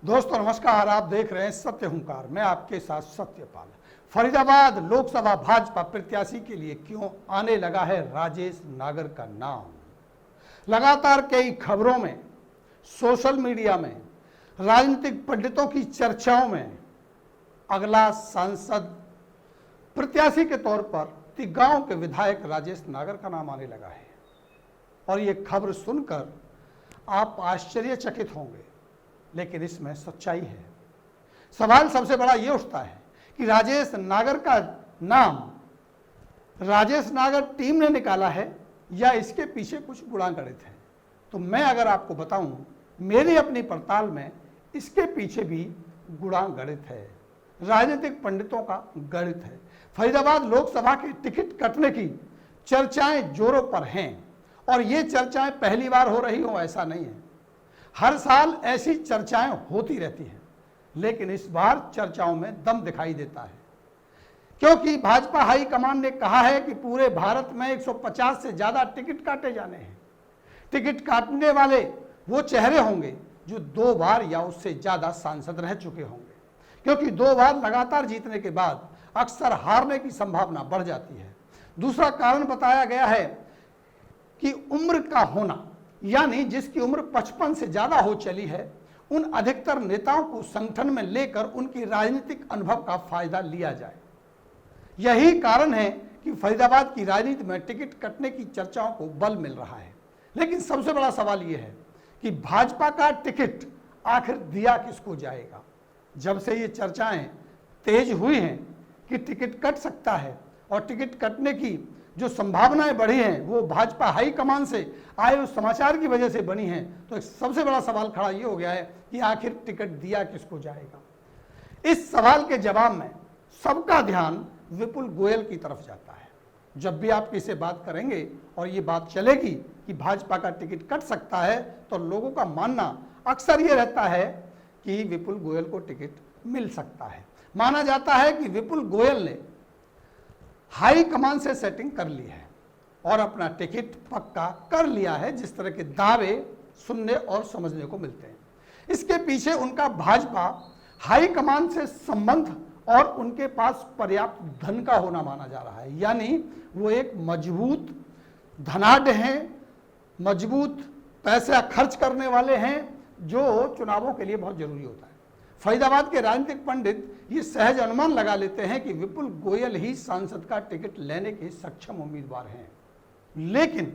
दोस्तों नमस्कार, आप देख रहे हैं सत्य हुंकार। मैं आपके साथ सत्यपाल। फरीदाबाद लोकसभा भाजपा प्रत्याशी के लिए क्यों आने लगा है राजेश नागर का नाम? लगातार कई खबरों में, सोशल मीडिया में, राजनीतिक पंडितों की चर्चाओं में अगला सांसद प्रत्याशी के तौर पर तिगांव के विधायक राजेश नागर का नाम आने लगा है। और ये खबर सुनकर आप आश्चर्यचकित होंगे, लेकिन इसमें सच्चाई है। सवाल सबसे बड़ा ये उठता है कि राजेश नागर का नाम राजेश नागर टीम ने निकाला है या इसके पीछे कुछ गुणा गणित है। तो मैं अगर आपको बताऊं, मेरी अपनी पड़ताल में इसके पीछे भी गुणा गणित है, राजनीतिक पंडितों का गणित है। फरीदाबाद लोकसभा के टिकट कटने की चर्चाएं जोरों पर हैं और ये चर्चाएं पहली बार हो रही हो ऐसा नहीं है। हर साल ऐसी चर्चाएं होती रहती हैं, लेकिन इस बार चर्चाओं में दम दिखाई देता है, क्योंकि भाजपा हाईकमान ने कहा है कि पूरे भारत में 150 से ज्यादा टिकट काटे जाने हैं। टिकट काटने वाले वो चेहरे होंगे जो 2 बार या उससे ज्यादा सांसद रह चुके होंगे, क्योंकि 2 बार लगातार जीतने के बाद अक्सर हारने की संभावना बढ़ जाती है। दूसरा कारण बताया गया है कि उम्र का होना, यानी जिसकी उम्र 55 से ज्यादा हो चली है, उन अधिकतर नेताओं को संगठन में लेकर उनकी राजनीतिक अनुभव का फायदा लिया जाए। यही कारण है कि फरीदाबाद की राजनीति में टिकट कटने की चर्चाओं को बल मिल रहा है। लेकिन सबसे बड़ा सवाल यह है कि भाजपा का टिकट आखिर दिया किसको जाएगा? जब से ये चर्चाएं तेज हुई हैं कि टिकट कट सकता है और टिकट कटने की जो संभावनाएं बढ़ी हैं वो भाजपा हाईकमान से आए उस समाचार की वजह से बनी हैं, तो एक सबसे बड़ा सवाल खड़ा ये हो गया है कि आखिर टिकट दिया किसको जाएगा। इस सवाल के जवाब में सबका ध्यान विपुल गोयल की तरफ जाता है। जब भी आप किसी बात करेंगे और ये बात चलेगी कि भाजपा का टिकट कट सकता है, तो लोगों का मानना अक्सर ये रहता है कि विपुल गोयल को टिकट मिल सकता है। माना जाता है कि विपुल गोयल ने हाई कमान से सेटिंग कर ली है और अपना टिकट पक्का कर लिया है, जिस तरह के दावे सुनने और समझने को मिलते हैं। इसके पीछे उनका भाजपा हाई कमान से संबंध और उनके पास पर्याप्त धन का होना माना जा रहा है, यानी वो एक मजबूत धनाढ्य हैं, मजबूत पैसा खर्च करने वाले हैं, जो चुनावों के लिए बहुत जरूरी होता है। फरीदाबाद के राजनीतिक पंडित ये सहज अनुमान लगा लेते हैं कि विपुल गोयल ही सांसद का टिकट लेने के सक्षम उम्मीदवार हैं। लेकिन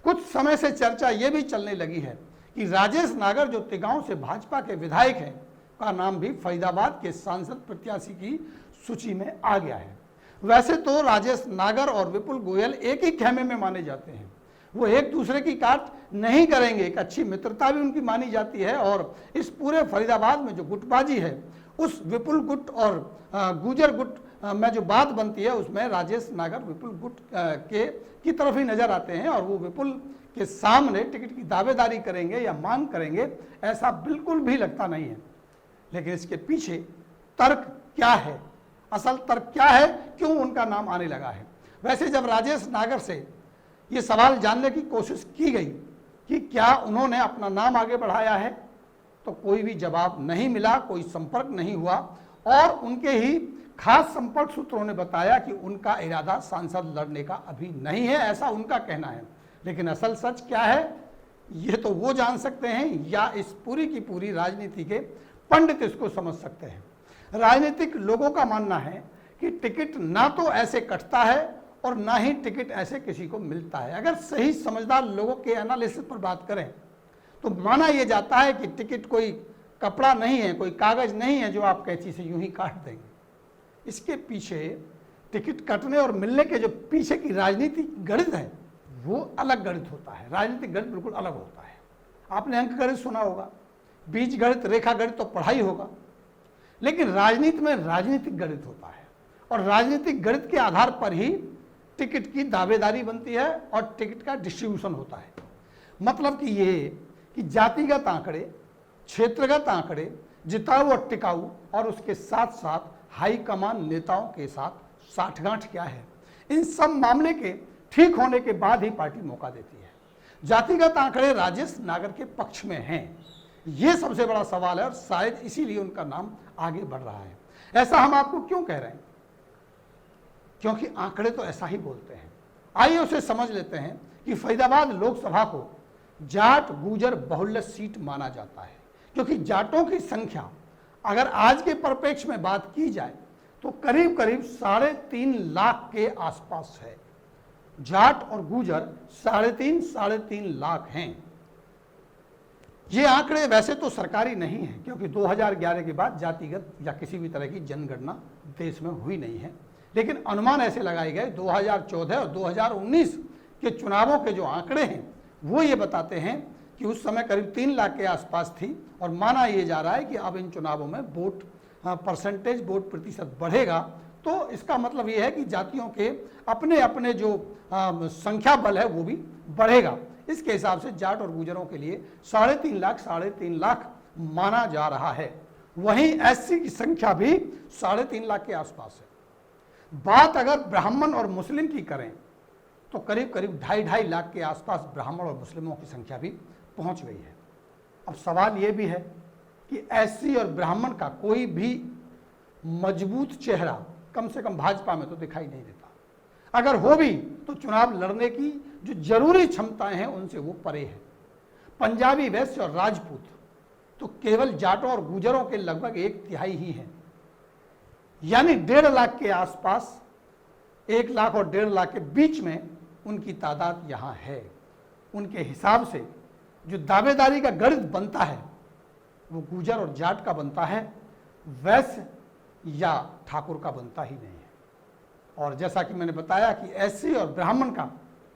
कुछ समय से चर्चा ये भी चलने लगी है कि राजेश नागर, जो तिगांव से भाजपा के विधायक हैं, का नाम भी फरीदाबाद के सांसद प्रत्याशी की सूची में आ गया है। वैसे तो राजेश नागर और विपुल गोयल एक ही खेमे में माने जाते हैं, वो एक दूसरे की काट नहीं करेंगे, एक अच्छी मित्रता भी उनकी मानी जाती है। और इस पूरे फरीदाबाद में जो गुटबाजी है, उस विपुल गुट और गुजर गुट में जो बात बनती है, उसमें राजेश नागर विपुल गुट की तरफ ही नजर आते हैं और वो विपुल के सामने टिकट की दावेदारी करेंगे या मांग करेंगे, ऐसा बिल्कुल भी लगता नहीं है। लेकिन इसके पीछे तर्क क्या है, असल तर्क क्या है, क्यों उनका नाम आने लगा है? वैसे जब राजेश नागर से ये सवाल जानने की कोशिश की गई कि क्या उन्होंने अपना नाम आगे बढ़ाया है, तो कोई भी जवाब नहीं मिला, कोई संपर्क नहीं हुआ। और उनके ही खास संपर्क सूत्रों ने बताया कि उनका इरादा सांसद लड़ने का अभी नहीं है, ऐसा उनका कहना है। लेकिन असल सच क्या है, ये तो वो जान सकते हैं या इस पूरी की पूरी राजनीति के पंडित इसको समझ सकते हैं। राजनीतिक लोगों का मानना है कि टिकट ना तो ऐसे कटता है और ना ही टिकट ऐसे किसी को मिलता है। अगर सही समझदार लोगों के एनालिसिस पर बात करें तो माना यह जाता है कि टिकट कोई कपड़ा नहीं है, कोई कागज नहीं है जो आप कैंची से यूं ही काट देंगे। इसके पीछे टिकट कटने और मिलने के जो पीछे की राजनीतिक गणित है, वो अलग गणित होता है। राजनीतिक गणित बिल्कुल अलग होता है। आपने अंक गणित सुना होगा, बीज गणित, रेखा गणित तो पढ़ाई होगा, लेकिन राजनीति में राजनीतिक गणित होता है और राजनीतिक गणित के आधार पर ही टिकट की दावेदारी बनती है और टिकट का डिस्ट्रीब्यूशन होता है। मतलब कि ये कि जातिगत आंकड़े, क्षेत्रगत आंकड़े, जिताऊ और टिकाऊ, और उसके साथ साथ हाईकमान नेताओं के साथ साठगांठ क्या है, इन सब मामले के ठीक होने के बाद ही पार्टी मौका देती है। जातिगत आंकड़े राजेश नागर के पक्ष में हैं, ये सबसे बड़ा सवाल है और शायद इसीलिए उनका नाम आगे बढ़ रहा है। ऐसा हम आपको क्यों कह रहे हैं? क्योंकि आंकड़े तो ऐसा ही बोलते हैं। आइए उसे समझ लेते हैं कि फरीदाबाद लोकसभा को जाट गुजर बहुल्य सीट माना जाता है, क्योंकि जाटों की संख्या अगर आज के परिप्रेक्ष्य में बात की जाए तो करीब करीब 3.5 लाख के आसपास है। जाट और गुजर 3.5 लाख हैं। ये आंकड़े वैसे तो सरकारी नहीं हैं, क्योंकि 2011 के बाद जातिगत या किसी भी तरह की जनगणना देश में हुई नहीं है, लेकिन अनुमान ऐसे लगाए गए 2014 और 2019 के चुनावों के जो आंकड़े हैं वो ये बताते हैं कि उस समय करीब 3 लाख के आसपास थी, और माना ये जा रहा है कि अब इन चुनावों में वोट परसेंटेज, वोट प्रतिशत बढ़ेगा। तो इसका मतलब ये है कि जातियों के अपने अपने जो संख्या बल है वो भी बढ़ेगा। इसके हिसाब से जाट और गुजरों के लिए 3.5 लाख माना जा रहा है। वहीं एससी की संख्या भी 3.5 लाख के आसपास है। बात अगर ब्राह्मण और मुस्लिम की करें तो करीब करीब 2.5 लाख के आसपास ब्राह्मण और मुस्लिमों की संख्या भी पहुंच गई है। अब सवाल यह भी है कि एससी और ब्राह्मण का कोई भी मजबूत चेहरा कम से कम भाजपा में तो दिखाई नहीं देता। अगर हो भी तो चुनाव लड़ने की जो जरूरी क्षमताएं हैं उनसे वो परे है। पंजाबी, वैश्य और राजपूत तो केवल जाटों और गुजरों के लगभग 1/3 ही हैं, यानी 1.5 लाख के आसपास, 1 लाख और 1.5 लाख के बीच में उनकी तादाद यहाँ है। उनके हिसाब से जो दावेदारी का गणित बनता है वो गुजर और जाट का बनता है, वैश्य या ठाकुर का बनता ही नहीं है। और जैसा कि मैंने बताया कि एससी और ब्राह्मण का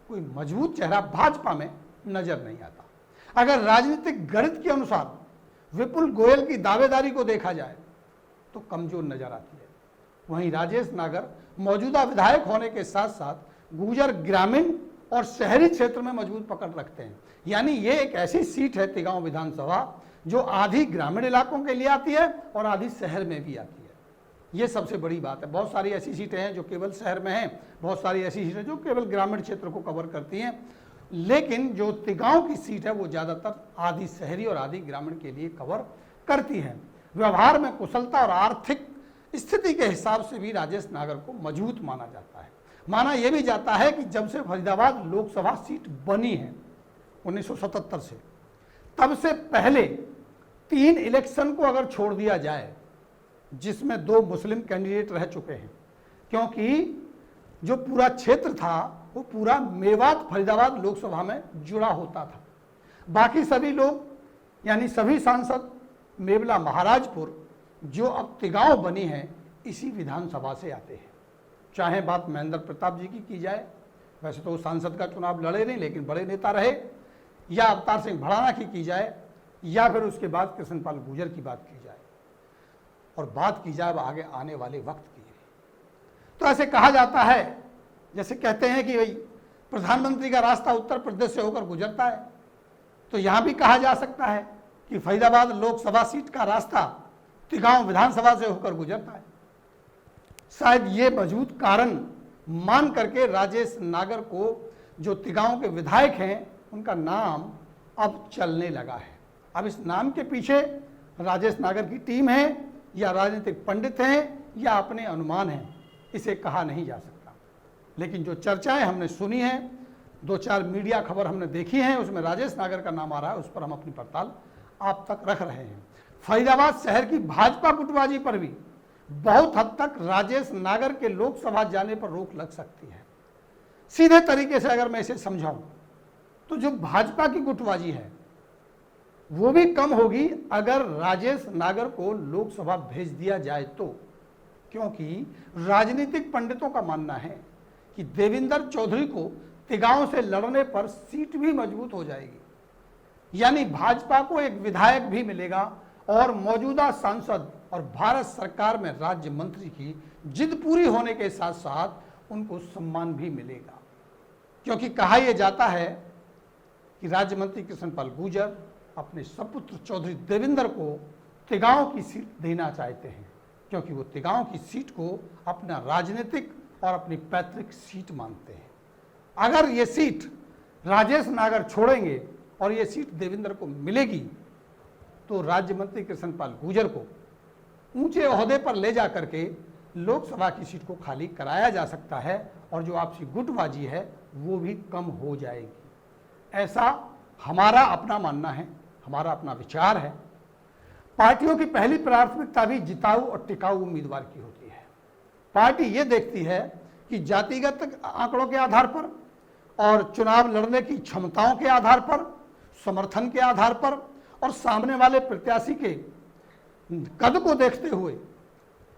कोई मजबूत चेहरा भाजपा में नजर नहीं आता। अगर राजनीतिक गणित के अनुसार विपुल गोयल की दावेदारी को देखा जाए तो कमजोर नजर आती है। वहीं राजेश नागर मौजूदा विधायक होने के साथ साथ गुजर ग्रामीण और शहरी क्षेत्र में मजबूत पकड़ रखते हैं। यानी ये एक ऐसी सीट है तिगांव विधानसभा जो आधी ग्रामीण इलाकों के लिए आती है और आधी शहर में भी आती है। ये सबसे बड़ी बात है। बहुत सारी ऐसी सीटें हैं जो केवल शहर में हैं, बहुत सारी ऐसी सीटें जो केवल ग्रामीण क्षेत्र को कवर करती हैं, लेकिन जो तिगांव की सीट है वो ज़्यादातर आधी शहरी और आधी ग्रामीण के लिए कवर करती है। व्यवहार में कुशलता और आर्थिक स्थिति के हिसाब से भी राजेश नागर को मजबूत माना जाता है। माना यह भी जाता है कि जब से फरीदाबाद लोकसभा सीट बनी है 1977 से, तब से पहले 3 इलेक्शन को अगर छोड़ दिया जाए जिसमें 2 मुस्लिम कैंडिडेट रह चुके हैं, क्योंकि जो पूरा क्षेत्र था वो पूरा मेवात फरीदाबाद लोकसभा में जुड़ा होता था। बाकी सभी लोग यानी सभी सांसद मेवला महाराजपुर जो अब तिगांव बनी है इसी विधानसभा से आते हैं। चाहे बात महेंद्र प्रताप जी की जाए, वैसे तो वो सांसद का चुनाव लड़े नहीं लेकिन बड़े नेता रहे, या अवतार सिंह भड़ाना की जाए, या फिर उसके बाद कृष्णपाल गुर्जर की बात की जाए, और बात की जाए आगे आने वाले वक्त की। तो ऐसे कहा जाता है, जैसे कहते हैं कि भाई प्रधानमंत्री का रास्ता उत्तर प्रदेश से होकर गुजरता है, तो यहाँ भी कहा जा सकता है कि फरीदाबाद लोकसभा सीट का रास्ता तिगांव विधानसभा से होकर गुजरता है। शायद ये मजबूत कारण मान करके राजेश नागर को जो तिगांव के विधायक हैं उनका नाम अब चलने लगा है। अब इस नाम के पीछे राजेश नागर की टीम है या राजनीतिक पंडित हैं या अपने अनुमान हैं, इसे कहा नहीं जा सकता। लेकिन जो चर्चाएं हमने सुनी हैं, 2-4 मीडिया खबर हमने देखी हैं, उसमें राजेश नागर का नाम आ रहा है, उस पर हम अपनी पड़ताल आप तक रख रहे हैं। फरीदाबाद शहर की भाजपा गुटबाजी पर भी बहुत हद तक राजेश नागर के लोकसभा जाने पर रोक लग सकती है। सीधे तरीके से अगर मैं इसे समझाऊं तो जो भाजपा की गुटबाजी है वो भी कम होगी अगर राजेश नागर को लोकसभा भेज दिया जाए तो, क्योंकि राजनीतिक पंडितों का मानना है कि देविंदर चौधरी को तिगांव से लड़ने पर सीट भी मजबूत हो जाएगी, यानी भाजपा को एक विधायक भी मिलेगा और मौजूदा सांसद और भारत सरकार में राज्य मंत्री की जिद पूरी होने के साथ साथ उनको सम्मान भी मिलेगा। क्योंकि कहा यह जाता है कि राज्य मंत्री कृष्णपाल गुर्जर अपने सपुत्र चौधरी देविंदर को तिगांव की सीट देना चाहते हैं, क्योंकि वो तिगांव की सीट को अपना राजनीतिक और अपनी पैतृक सीट मानते हैं। अगर ये सीट राजेश नागर छोड़ेंगे और ये सीट देविंदर को मिलेगी तो राज्य मंत्री कृष्णपाल गुर्जर को ऊंचे ओहदे पर ले जा करके लोकसभा की सीट को खाली कराया जा सकता है और जो आपसी गुटबाजी है वो भी कम हो जाएगी। ऐसा हमारा अपना मानना है, हमारा अपना विचार है। पार्टियों की पहली प्राथमिकता भी जिताऊ और टिकाऊ उम्मीदवार की होती है। पार्टी ये देखती है कि जातिगत आंकड़ों के आधार पर और चुनाव लड़ने की क्षमताओं के आधार पर, समर्थन के आधार पर और सामने वाले प्रत्याशी के कद को देखते हुए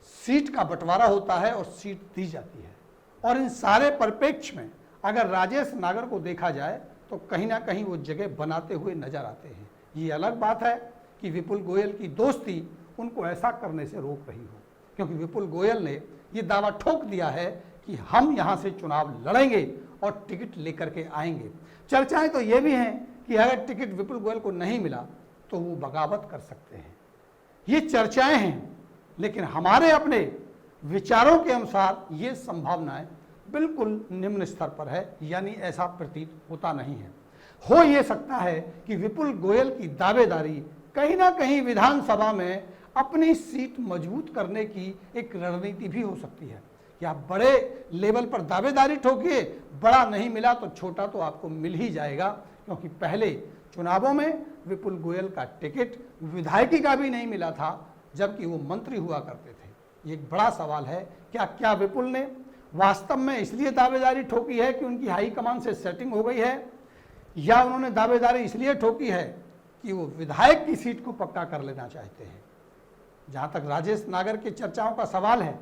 सीट का बंटवारा होता है और सीट दी जाती है। और इन सारे परिप्रेक्ष्य में अगर राजेश नागर को देखा जाए तो कहीं ना कहीं वो जगह बनाते हुए नजर आते हैं। ये अलग बात है कि विपुल गोयल की दोस्ती उनको ऐसा करने से रोक रही हो, क्योंकि विपुल गोयल ने ये दावा ठोक दिया है कि हम यहाँ से चुनाव लड़ेंगे और टिकट लेकर के आएंगे। चर्चाएं तो ये भी हैं कि अगर टिकट विपुल गोयल को नहीं मिला तो वो बगावत कर सकते हैं। ये चर्चाएं हैं, लेकिन हमारे अपने विचारों के अनुसार ये संभावनाएं बिल्कुल निम्न स्तर पर है, यानी ऐसा प्रतीत होता नहीं है। हो ये सकता है कि विपुल गोयल की दावेदारी कहीं ना कहीं विधानसभा में अपनी सीट मजबूत करने की एक रणनीति भी हो सकती है कि आप बड़े लेवल पर दावेदारी ठोकिए, बड़ा नहीं मिला तो छोटा तो आपको मिल ही जाएगा, क्योंकि पहले चुनावों में विपुल गोयल का टिकट विधायकी का भी नहीं मिला था जबकि वो मंत्री हुआ करते थे। ये एक बड़ा सवाल है, क्या विपुल ने वास्तव में इसलिए दावेदारी ठोकी है कि उनकी हाईकमान से सेटिंग हो गई है, या उन्होंने दावेदारी इसलिए ठोकी है कि वो विधायक की सीट को पक्का कर लेना चाहते हैं। जहां तक राजेश नागर की चर्चाओं का सवाल है,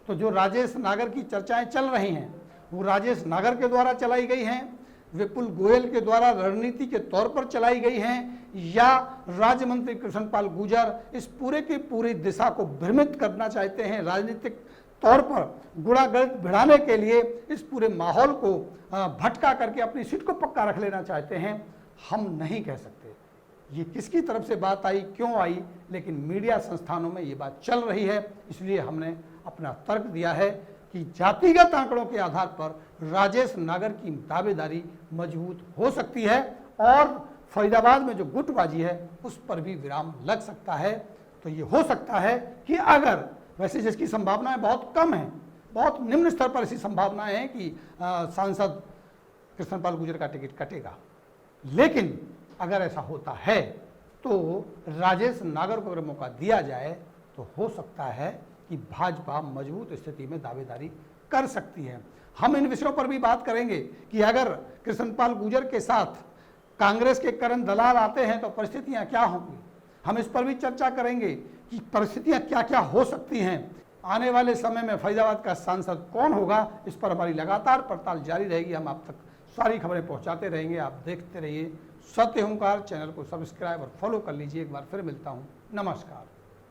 तो जो राजेश नागर की चर्चाएं चल रही हैं वो राजेश नागर के द्वारा चलाई गई हैं, विपुल गोयल के द्वारा रणनीति के तौर पर चलाई गई हैं, या राज्य मंत्री कृष्णपाल गुर्जर इस पूरे की पूरी दिशा को भ्रमित करना चाहते हैं, राजनीतिक तौर पर गुणागणित भिड़ाने के लिए इस पूरे माहौल को भटका करके अपनी सीट को पक्का रख लेना चाहते हैं। हम नहीं कह सकते ये किसकी तरफ से बात आई, क्यों आई, लेकिन मीडिया संस्थानों में ये बात चल रही है, इसलिए हमने अपना तर्क दिया है कि जातिगत आंकड़ों के आधार पर राजेश नागर की दावेदारी मजबूत हो सकती है और फरीदाबाद में जो गुटबाजी है उस पर भी विराम लग सकता है। तो ये हो सकता है कि अगर, वैसे जिसकी संभावनाएं बहुत कम है, बहुत निम्न स्तर पर ऐसी संभावनाएं हैं कि सांसद कृष्णपाल गुर्जर का टिकट कटेगा, लेकिन अगर ऐसा होता है तो राजेश नागर को अगर मौका दिया जाए तो हो सकता है कि भाजपा मजबूत स्थिति में दावेदारी कर सकती है। हम इन विषयों पर भी बात करेंगे कि अगर कृष्णपाल गुर्जर के साथ कांग्रेस के करण दलाल आते हैं तो परिस्थितियां क्या होंगी। हम इस पर भी चर्चा करेंगे कि परिस्थितियां क्या क्या हो सकती हैं। आने वाले समय में फरीदाबाद का सांसद कौन होगा, इस पर हमारी लगातार पड़ताल जारी रहेगी। हम आप तक सारी खबरें पहुंचाते रहेंगे। आप देखते रहिए सत्य हुंकार। चैनल को सब्सक्राइब और फॉलो कर लीजिए। एक बार फिर मिलता हूं। नमस्कार।